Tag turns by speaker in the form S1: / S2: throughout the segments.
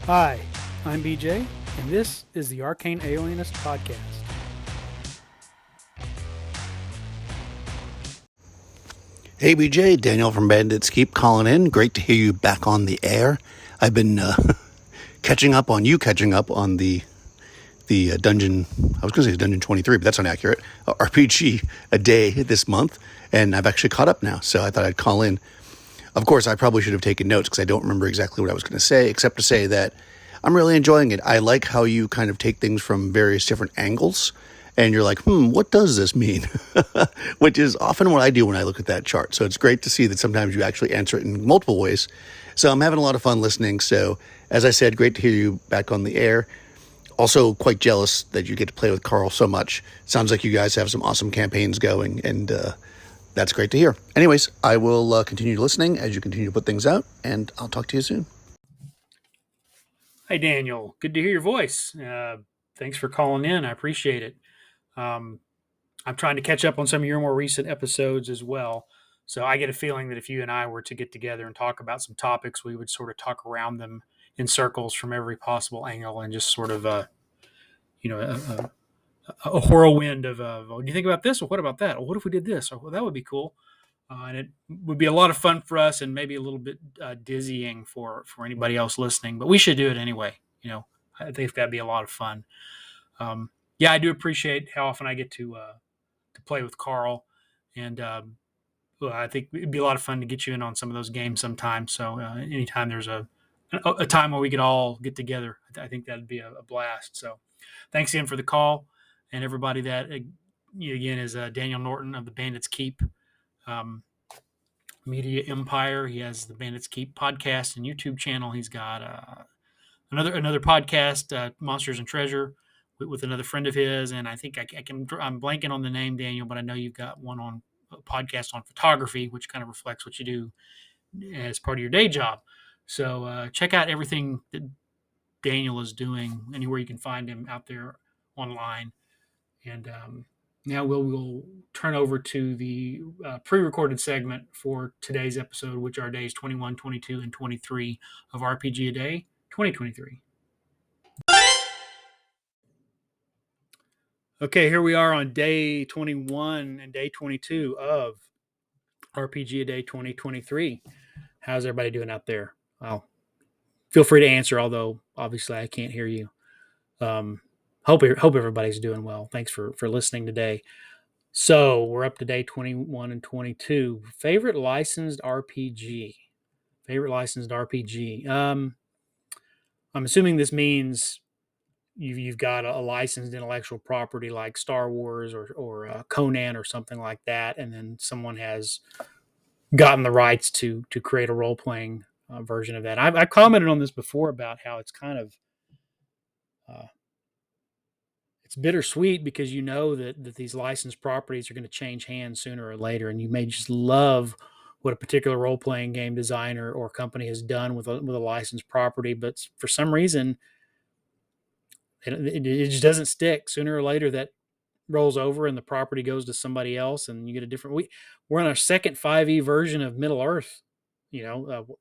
S1: Hi, I'm BJ, and this is the Arcane Alienist Podcast.
S2: Hey BJ, Daniel from Bandits Keep calling in. Great to hear you back on the air. I've been catching up on the dungeon. I was going to say dungeon 23, but that's inaccurate. RPG a day this month, and I've actually caught up now. So I thought I'd call in. Of course, I probably should have taken notes because I don't remember exactly what I was going to say, except to say that I'm really enjoying it. I like how you kind of take things from various different angles, and you're like, what does this mean? Which is often what I do when I look at that chart. So it's great to see that sometimes you actually answer it in multiple ways. So I'm having a lot of fun listening. So as I said, great to hear you back on the air. Also quite jealous that you get to play with Carl so much. Sounds like you guys have some awesome campaigns going, and that's great to hear. Anyways, I will continue listening as you continue to put things out, and I'll talk to you soon.
S1: Hi, Daniel. Good to hear your voice. Thanks for calling in. I appreciate it. Um, I'm trying to catch up on some of your more recent episodes as well. So I get a feeling that if you and I were to get together and talk about some topics, we would sort of talk around them in circles from every possible angle and just sort of, you know, a whirlwind of, well, do you think about this? Or what about that? Or what if we did this? Or well, that would be cool. And it would be a lot of fun for us and maybe a little bit dizzying for anybody else listening, but we should do it anyway. I think that'd be a lot of fun. Yeah, I do appreciate how often I get to play with Carl, and well, I think it'd be a lot of fun to get you in on some of those games sometime. So anytime there's a time where we could all get together, I think that'd be a blast. So thanks again for the call, and everybody that again is Daniel Norton of the Bandits Keep. Um, Media Empire. He has the Bandits Keep podcast and YouTube channel. He's got another podcast, Monsters and Treasure, with another friend of his. And I think I'm blanking on the name, Daniel, but I know you've got one on a podcast on photography, which kind of reflects what you do as part of your day job. So check out everything that Daniel is doing anywhere you can find him out there online. And now we'll turn over to the pre-recorded segment for today's episode, which are days 21, 22, and 23 of RPG a Day 2023. Okay, here we are on day 21 and day 22 of RPG a Day 2023. How's everybody doing out there? Well, feel free to answer, although obviously I can't hear you. Hope everybody's doing well. Thanks for listening today. So we're up to day 21 and 22. Favorite licensed RPG. Favorite licensed RPG. I'm assuming this means you've got a licensed intellectual property like Star Wars or Conan or something like that, and then someone has gotten the rights to create a role playing version of that. I've commented on this before about how it's kind of uh, it's bittersweet because you know that these licensed properties are going to change hands sooner or later, and you may just love what a particular role playing game designer or company has done with a licensed property, but for some reason it just doesn't stick. Sooner or later, that rolls over and the property goes to somebody else, and you get a different. We're on our second 5e version of Middle Earth. You know,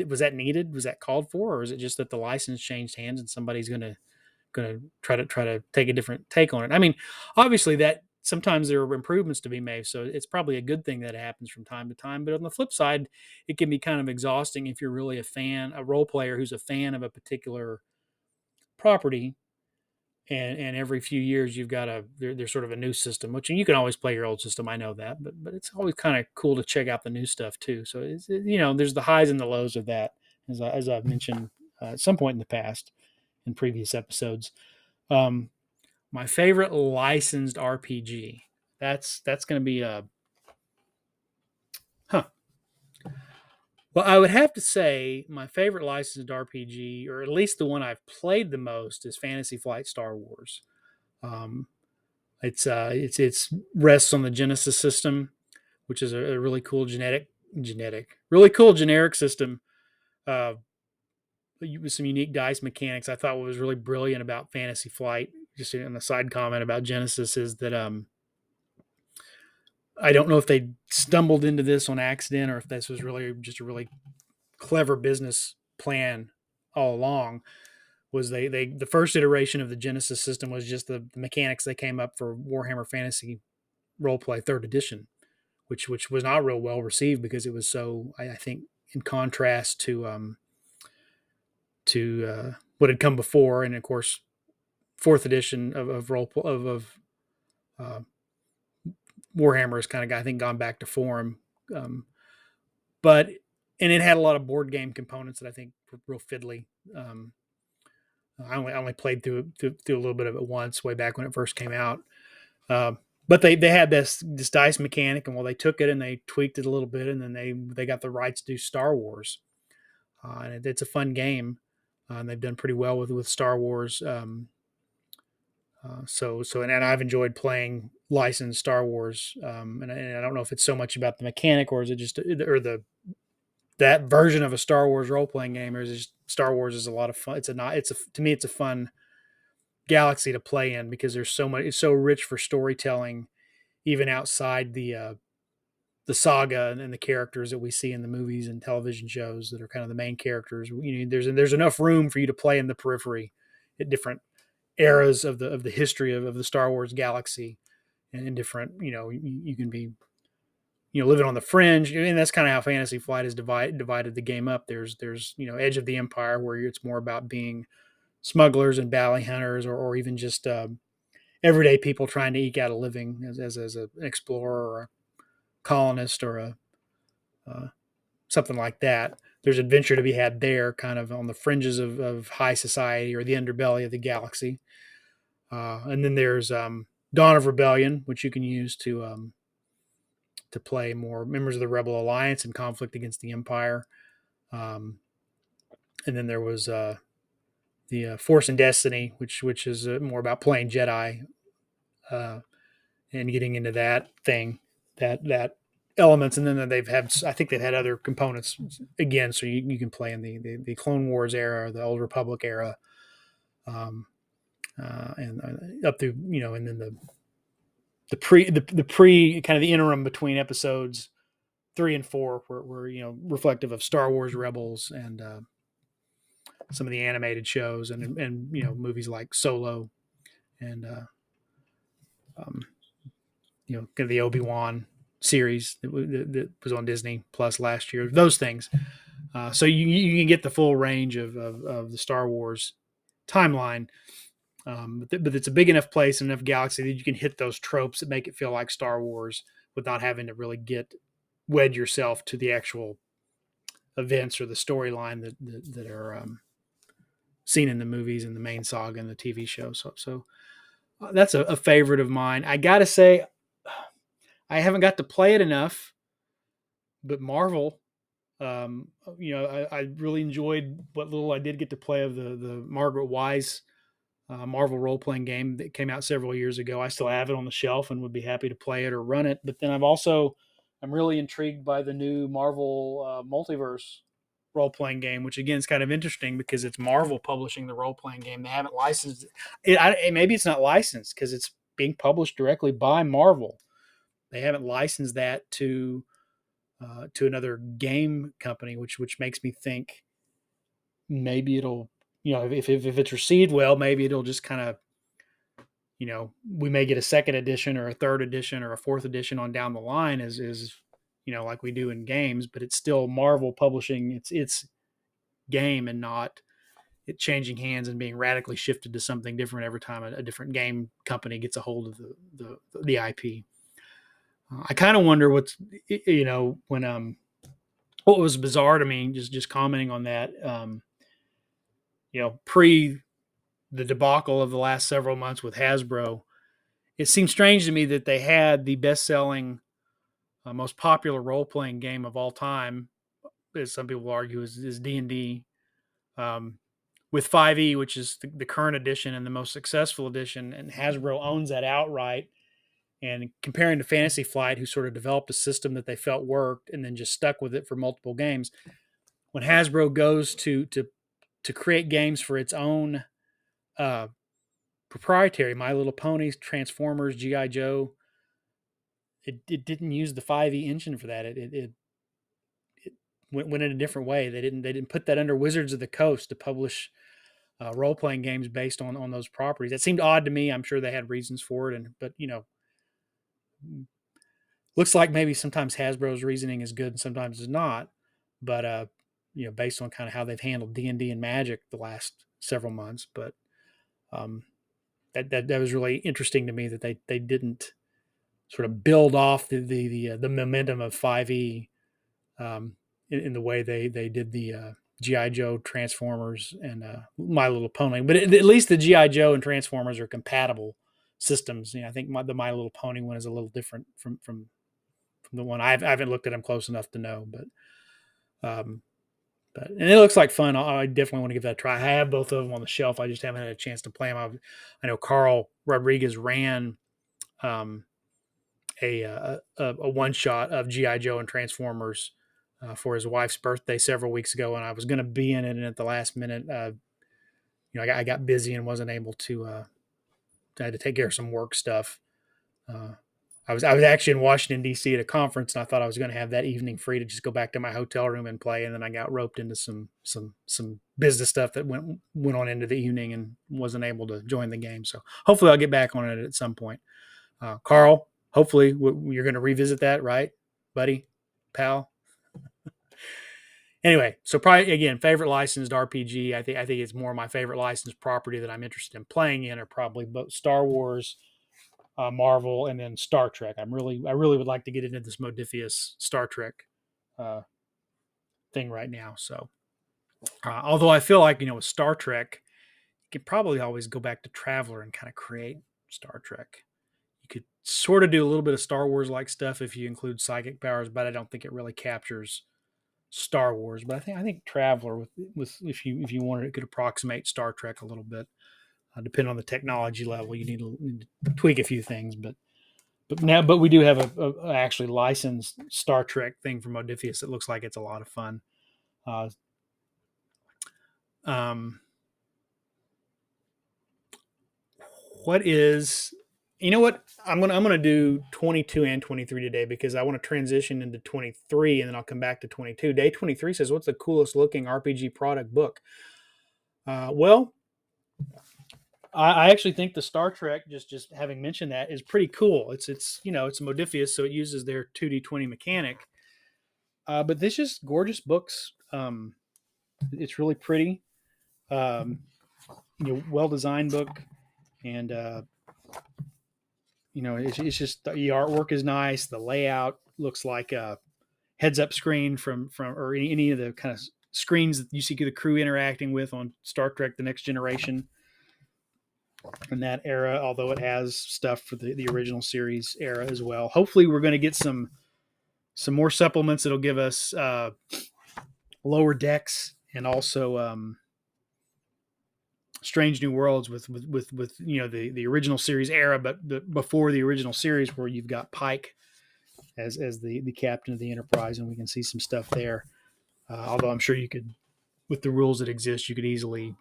S1: was that needed? Was that called for, or is it just that the license changed hands and somebody's going to try to take a different take on it? I mean, obviously that sometimes there are improvements to be made, so it's probably a good thing that happens from time to time. But on the flip side, it can be kind of exhausting if you're really a role player who's a fan of a particular property, and every few years you've got there's sort of a new system, which you can always play your old system. I know that, but it's always kind of cool to check out the new stuff too. So there's the highs and the lows of that, as I've mentioned at some point in the past in previous episodes. Um, my favorite licensed RPG. That's going to be a huh. Well, I would have to say my favorite licensed RPG, or at least the one I've played the most, is Fantasy Flight Star Wars. Um, it's rests on the Genesis system, which is a really cool really cool generic system uh, with some unique dice mechanics. I thought what was really brilliant about Fantasy Flight, just in a side comment about Genesis, is that I don't know if they stumbled into this on accident or if this was really just a really clever business plan all along. Was they the first iteration of the Genesis system was just the mechanics they came up for Warhammer Fantasy Roleplay Third Edition, which was not real well received because it was so, I think, in contrast to what had come before, and of course fourth edition of role of uh, Warhammer has kind of, I think, gone back to form, um, but and it had a lot of board game components that I think were real fiddly. Um, I only played through a little bit of it once, way back when it first came out. Um, but they had this dice mechanic, and they took it and they tweaked it a little bit, and then they got the rights to do Star Wars, and it's a fun game. And they've done pretty well with Star Wars. And I've enjoyed playing licensed Star Wars, and I don't know if it's so much about the mechanic, or is it just or the that version of a Star Wars role playing game, or is it just Star Wars is a lot of fun. To me it's a fun galaxy to play in because there's so much. It's so rich for storytelling, even outside the saga and the characters that we see in the movies and television shows that are kind of the main characters. There's enough room for you to play in the periphery at different eras of the history of the Star Wars galaxy, and in different, you can be, living on the fringe, and that's kind of how Fantasy Flight has divided the game up. There's Edge of the Empire, where it's more about being smugglers and bounty hunters, or even just everyday people trying to eke out a living as an explorer or a colonist or something like that. There's adventure to be had there, kind of on the fringes of high society or the underbelly of the galaxy. And then there's Dawn of Rebellion, which you can use to play more members of the Rebel Alliance in conflict against the Empire. And then there was the Force and Destiny, which is more about playing Jedi and getting into that thing, that elements. And then I think they've had other components again, so you can play in the Clone Wars era, the Old Republic era, and up through, and then the pre kind of the interim between episodes 3 and 4 were reflective of Star Wars Rebels and some of the animated shows and movies like Solo and um, kind of the Obi-Wan series that was on Disney Plus last year. Those things, so you can get the full range of the Star Wars timeline. But it's a big enough place and enough galaxy that you can hit those tropes that make it feel like Star Wars without having to really wed yourself to the actual events or the storyline that are seen in the movies and the main saga and the TV show. So that's a favorite of mine. I gotta say, I haven't got to play it enough, but Marvel, I really enjoyed what little I did get to play of the Margaret Wise Marvel role playing game that came out several years ago. I still have it on the shelf and would be happy to play it or run it. But then I'm really intrigued by the new Marvel Multiverse role playing game, which again is kind of interesting because it's Marvel publishing the role playing game. They haven't licensed it. Maybe it's not licensed because it's being published directly by Marvel. They haven't licensed that to another game company, which makes me think maybe it'll, if it's received well, maybe it'll just kind of, we may get a second edition or a third edition or a fourth edition on down the line is like we do in games, but it's still Marvel publishing its game and not it changing hands and being radically shifted to something different every time a different game company gets a hold of the IP. I kind of wonder when what was bizarre to me, just commenting on that, pre the debacle of the last several months with Hasbro, it seems strange to me that they had the best-selling, most popular role-playing game of all time, as some people argue, is D&D, with 5e, which is the current edition and the most successful edition, and Hasbro owns that outright. And comparing to Fantasy Flight, who sort of developed a system that they felt worked and then just stuck with it for multiple games, when Hasbro goes to create games for its own proprietary My Little Ponies, Transformers, G.I. Joe, it didn't use the 5e engine for that. It went in a different way. They didn't put that under Wizards of the Coast to publish role playing games based on those properties. That seemed odd to me. I'm sure they had reasons for it, but looks like maybe sometimes Hasbro's reasoning is good and sometimes it's not. But based on kind of how they've handled D&D and Magic the last several months, but that was really interesting to me that they didn't sort of build off the momentum of 5e in the way they did the GI Joe, Transformers, and My Little Pony. But at least the GI Joe and Transformers are compatible systems. I think the My Little Pony one is a little different from the one. I haven't looked at them close enough to know, but and it looks like fun. I definitely want to give that a try. I have both of them on the shelf. I just haven't had a chance to play them. I know Carl Rodriguez ran a one shot of GI Joe and Transformers for his wife's birthday several weeks ago, and I was going to be in it, and at the last minute, I got busy and wasn't able to. I had to take care of some work stuff. I was actually in Washington D.C. at a conference, and I thought I was going to have that evening free to just go back to my hotel room and play. And then I got roped into some business stuff that went on into the evening, and wasn't able to join the game. So hopefully I'll get back on it at some point. Carl, hopefully you're going to revisit that, right, buddy, pal? Anyway, so probably again, favorite licensed RPG. I think it's more my favorite licensed property that I'm interested in playing in are probably both Star Wars, Marvel, and then Star Trek. I really would like to get into this Modiphius Star Trek thing right now. So, although I feel like with Star Trek, you could probably always go back to Traveller and kind of create Star Trek. You could sort of do a little bit of Star Wars like stuff if you include psychic powers, but I don't think it really captures Star Wars. But I think Traveller with if you wanted, it could approximate Star Trek a little bit. Depending on the technology level, you need to tweak a few things, but we do have a actually licensed Star Trek thing from Modiphius that looks like it's a lot of fun. What is, what I'm gonna do 22 and 23 today, because I want to transition into 23 and then I'll come back to 22. Day 23 says, what's the coolest looking RPG product book? Well, I actually think the Star Trek, just having mentioned that, is pretty cool. It's it's Modiphius, so it uses their 2D20 mechanic. But this is gorgeous books. It's really pretty. Well designed book, and it's just the artwork is nice. The layout looks like a heads up screen from or any of the kind of screens that you see the crew interacting with on Star Trek: The Next Generation. In that era, although it has stuff for the original series era as well. Hopefully we're going to get some more supplements that'll give us lower decks, and also Strange New Worlds with the original series era, but before the original series, where you've got Pike as the captain of the Enterprise, and we can see some stuff there. Although I'm sure you could, with the rules that exist, you could easily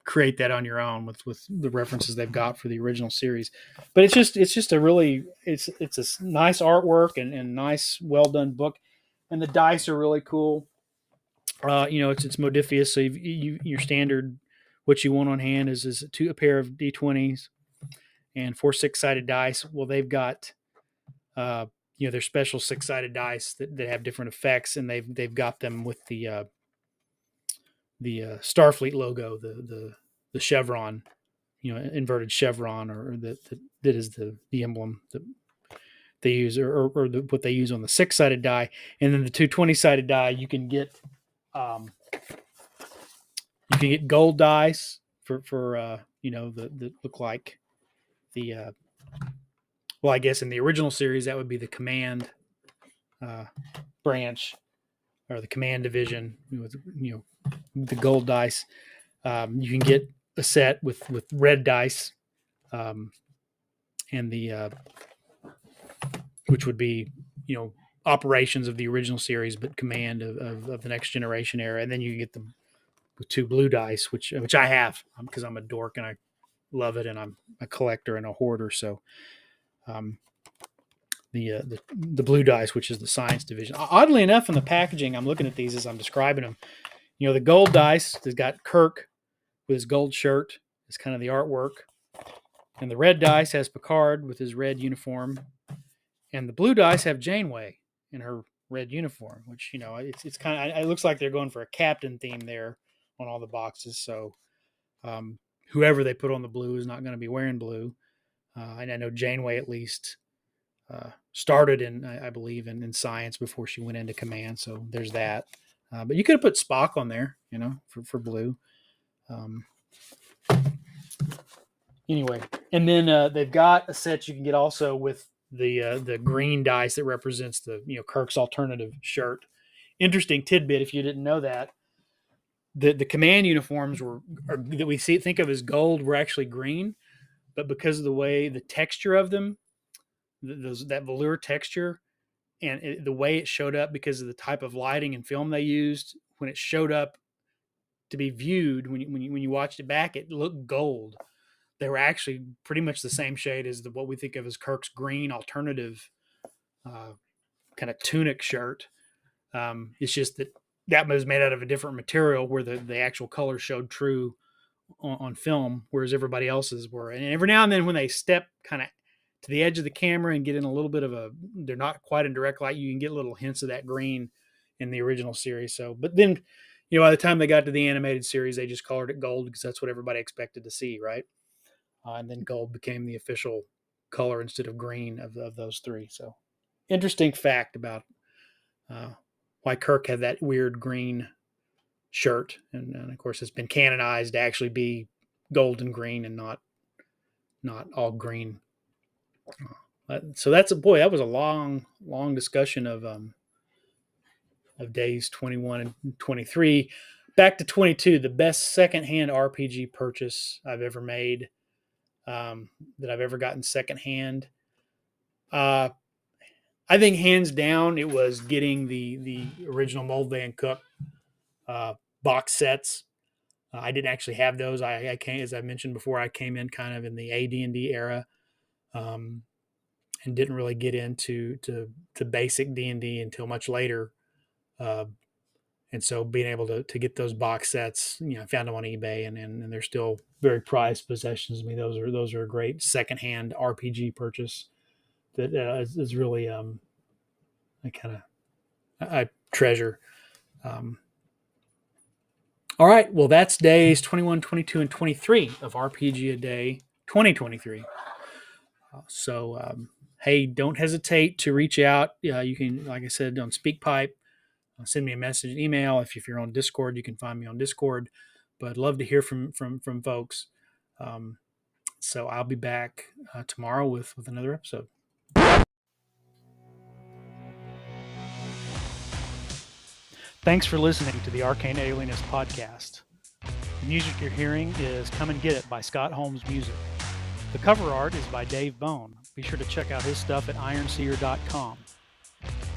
S1: create that on your own with the references they've got for the original series. But it's just a really, it's a nice artwork and nice, well done book. And the dice are really cool. It's Modiphius. So your standard, what you want on hand is a pair of D20s and 4 6-sided dice. Well, they've got, their special 6-sided dice that have different effects, and they've got them with the Starfleet logo, the chevron, inverted chevron, or that is the emblem that they use, or what they use on the 6-sided die. And then the 2 20-sided die, you can get gold dice for that look like the I guess in the original series that would be the command branch, or the command division with the gold dice. You can get a set with red dice, and the which would be operations of the original series, but command of the Next Generation era. And then you get them with 2 blue dice, which I have because I'm a dork and I love it, and I'm a collector and a hoarder. So the blue dice, which is the science division. Oddly enough, in the packaging, I'm looking at these as I'm describing them. The gold dice has got Kirk with his gold shirt. It's kind of the artwork. And the red dice has Picard with his red uniform. And the blue dice have Janeway in her red uniform, which, it's kind of, it looks like they're going for a captain theme there on all the boxes. So whoever they put on the blue is not going to be wearing blue. And I know Janeway at least started in, I believe, in science before she went into command. So there's that. But you could have put Spock on there, for blue. Anyway, and then they've got a set you can get also with the green dice that represents the Kirk's alternative shirt. Interesting tidbit, if you didn't know that, the command uniforms that we think of as gold were actually green, but because of the way the texture of them, that velour texture, and the way it showed up because of the type of lighting and film they used, when it showed up to be viewed, when you watched it back, it looked gold. They were actually pretty much the same shade as what we think of as Kirk's green alternative kind of tunic shirt. It's just that was made out of a different material where the actual color showed true on film, whereas everybody else's were. And every now and then when they step kind of to the edge of the camera and get in a little bit of they're not quite in direct light, you can get little hints of that green in the original series. So, but then, by the time they got to the animated series, they just colored it gold because that's what everybody expected to see, right? And then gold became the official color instead of green of those three. So interesting fact about why Kirk had that weird green shirt. And of course, it's been canonized to actually be gold and green and not all green. So that was a long discussion of days 21 and 23. Back to 22, the best secondhand RPG purchase I've ever made. That I've ever gotten secondhand. I think hands down it was getting the original Mold Van Cook box sets. I didn't actually have those. I came, as I mentioned before, I came in kind of in the AD&D era, and didn't really get into basic D&D until much later. And so being able to get those box sets, I found them on eBay, and they're still very prized possessions to me. Those are a great secondhand RPG purchase that is really I treasure. All right, well, that's days 21, 22, and 23 of RPG a Day 2023. Hey, don't hesitate to reach out. You can, like I said, on SpeakPipe. Send me a message, an email. If you're on Discord, you can find me on Discord. But I'd love to hear from folks. So I'll be back tomorrow with another episode. Thanks for listening to the Arcane Alienist podcast. The music you're hearing is Come and Get It by Scott Holmes Music. The cover art is by Dave Bone. Be sure to check out his stuff at ironseer.com.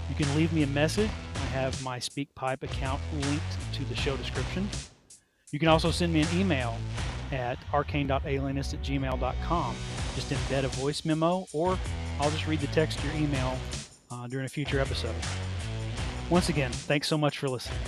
S1: You can leave me a message. I have my SpeakPipe account linked to the show description. You can also send me an email at arcane.alienist@gmail.com. Just embed a voice memo, or I'll just read the text to your email during a future episode. Once again, thanks so much for listening.